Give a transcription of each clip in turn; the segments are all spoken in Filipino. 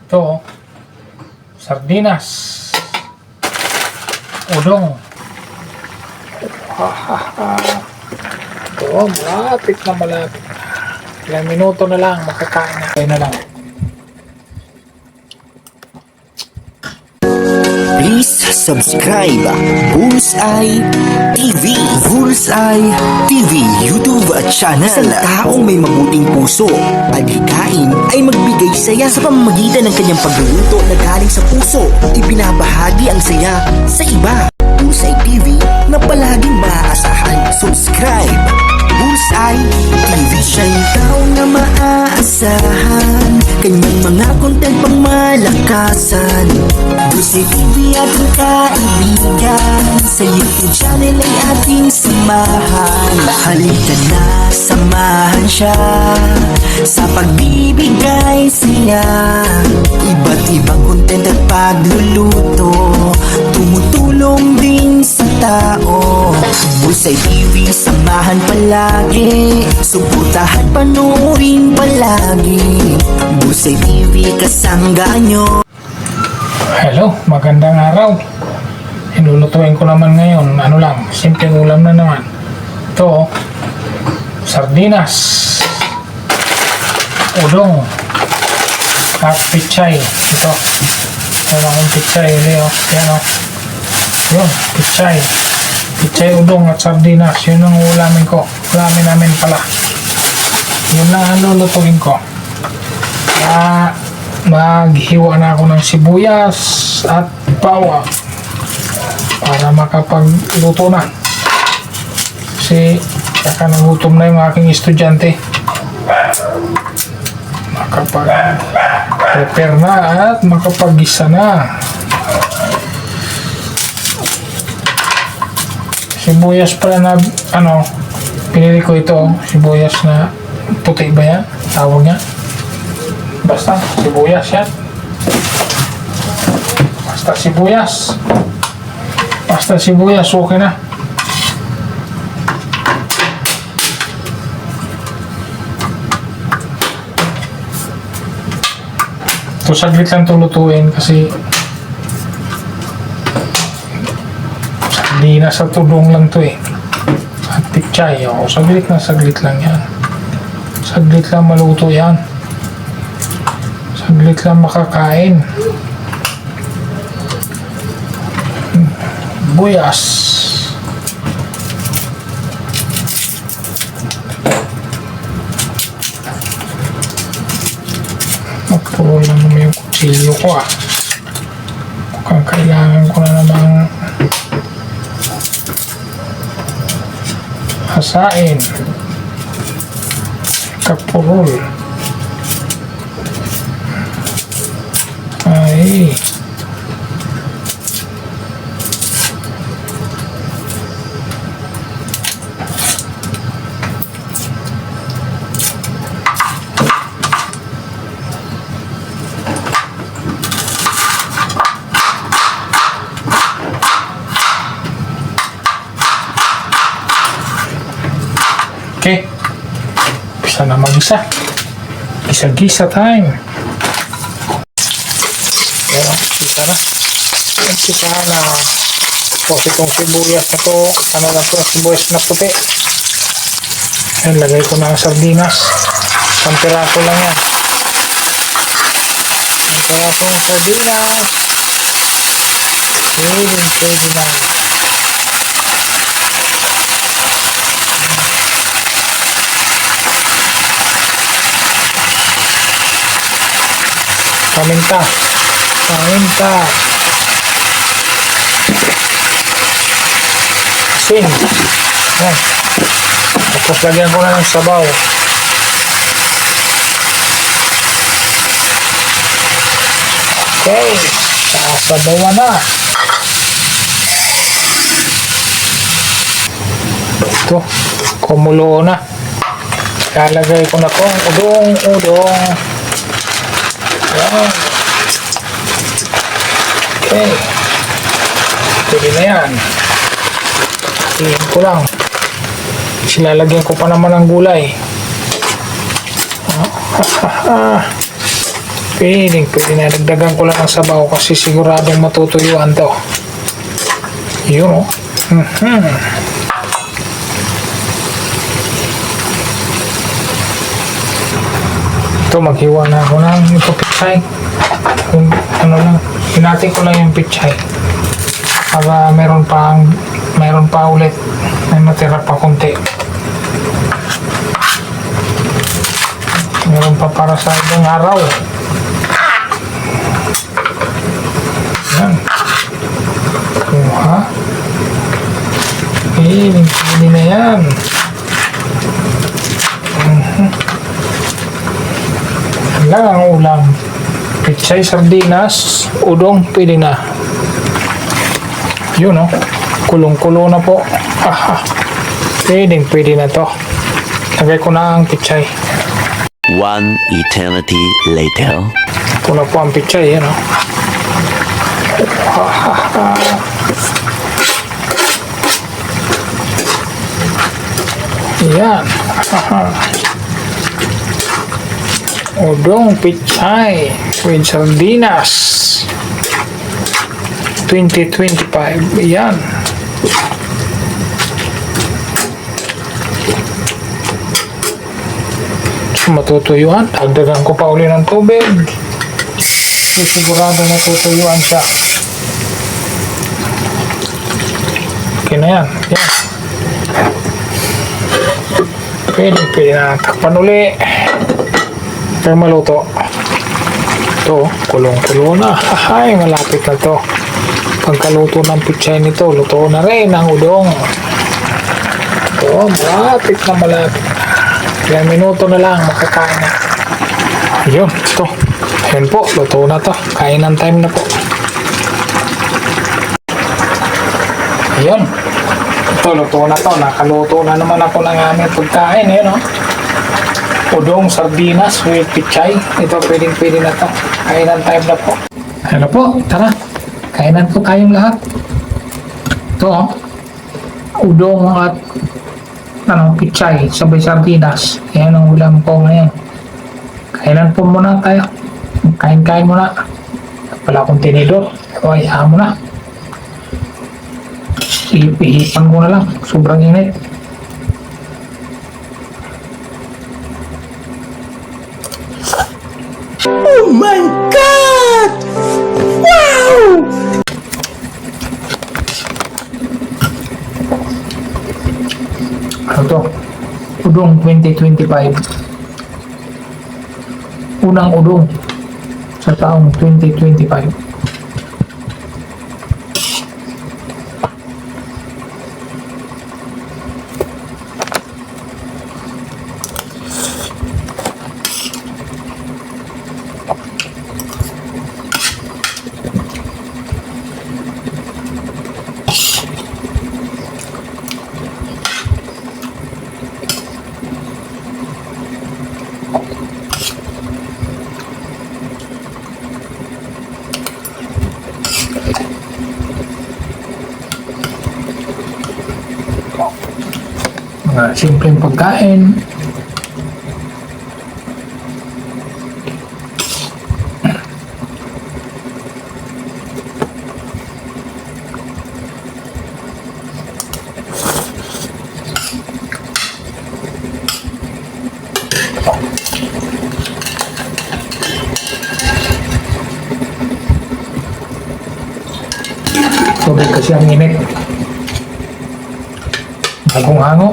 Ito, sardinas, udong. Ito, malapit na malapit. Ilang minuto na lang, makakain na. Kaya na lang. Please subscribe Bullseye TV. Bullseye TV YouTube channel. Isang taong may mabuting puso, adhikain ay magbigay saya sa pamamagitan ng kanyang pagluluto na galing sa puso. Ibinabahagi ang saya sa iba. Bullseye TV na palaging maaasahan. Subscribe Bullseye TV. Siya'y tao na maaasahan, kanyang mga content pang malakasan. Bullseye TV ating kaibigan, sa YouTube channel ay ating samahan. Halika na, samahan siya sa pagbibigay siya. Iba't ibang content at pagluluto, tumutulong din sa tao. Bullseye TV, samahan palagi, suportahan, panoorin palagi. Bullseye TV, kasangga nyo. Hello, magandang araw. Inulutuin ko naman ngayon, ano lang, simpleng ulam na naman. Ito, sardinas, udong, at pichay. Ito, meron akong pichay, yan o. Yun, pichay. Pichay, udong at sardinas, yun ang ulamin ko. Ulamin namin pala. Yun lang ang lulutuin ko. Maghiwa na ako ng sibuyas at bawang para makapagluto na. Kasi baka nagutom na yung aking estudyante. Makapag-prepare na at makapag-gisa na. Sibuyas pala na pinili ko ito. Sibuyas na puti ba yan? Tawag niya. Basta sibuyas yan. Basta sibuyas, okay na. Ito saglit lang tulutuin kasi sardinas sa tudong lang to eh. At pichay, saglit lang yan. Saglit lang maluto yan. Saglit lang makakain. Buyas. Magpuro lang naman yung kutsilyo ko Mukhang kailangan ko na namang hasain. Kapurol. Ay. Okay. Bisa na mag-isa. Gisa-gisa time. Pero, kita na. Kita na. Tapos itong sibuyas na to. Lang to, sibuyas na puti. Ayan, lagay ko na ang sardinas. Isang piraso lang yan. Ang pirasong sardinas. Pwede na. Paminta. Asin. Yan. Tapos lagyan ko na ng sabaw. Okay. Sasabawan na. Ito. Kumulo na. Lalagay ko na kong udong. Yan. Okay. Pwede na yan. Iyan ko lang. Silalagyan ko pa naman ng gulay. Pwede na. Dagdagan ko lang ng sabaw kasi siguradong matutuyuan to. Yun, oh. Ito, maghiwa na ako ng ito pichay. Kung ano lang, hinati ko lang yung pichay. Para meron pa ulit. May matira pa konti. Meron pa para sa ibang araw. Yan. Kuha. Hindi na yan. Lang ang ulam. Pichay, sardinas, udong, pwede na. Yun, oh. Kulong-kulo na po. Pwede na to. Lagay ko na ang pichay. One eternity later. Ito na po ang pichay, yan, oh. Yan. Udong pichay with sardinas 2025. Yan. So, matutuyuan. Dagdagan ko pa uli ng tubig. Sigurado matutuyuan siya. Okay na yan. Yan. Pwede na. Takpan uli. Kaya maluto. Ito, kulong-kulo na. Ay, malapit na to. Pagkaluto ng pichay nito, luto na rin ang udong. Ito, malapit na. Ilang minuto na lang, makakain na. Ayun, ito. Ayun po, luto na to. Kainan time na po. Ayun. Ito, luto na to. Nakaluto na naman ako ng aming pagkain. Ayun, oh. Udong, sardinas with pichay. Ito, pwede na to. Kainan time na po. Ano po, tara. Kainan po tayong lahat. Ito, oh. Udong at pichay, sabay sardinas. Yan ang ulam ko ngayon. Kainan po muna tayo. Kain muna. Wala akong tinidor. So, ayahan mo na. Ihipan ko na lang. Sobrang init. Oh my God! Wow! Ano to? Udong 2025. Unang udong sa taong 2025. Mga simpleng pagkain. Tubig kasi ang init. Bagong hango.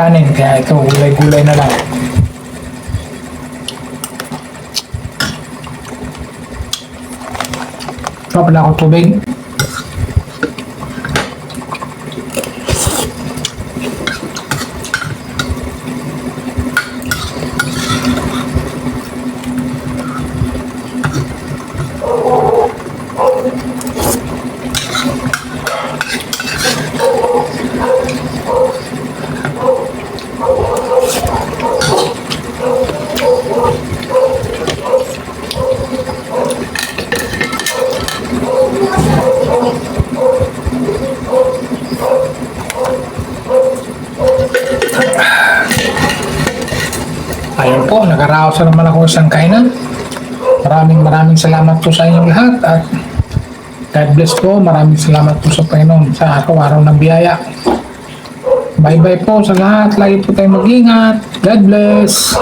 kanin, kaya ito, gulay-gulay na lang. So, pala ako tubig. Ayun po, nakaraos na naman ako isang kainan. Maraming salamat po sa inyong lahat at God bless po. Maraming salamat po sa Panginoon sa araw-araw ng biyaya. Bye-bye po sa lahat. Lagi po tayong mag-ingat. God bless.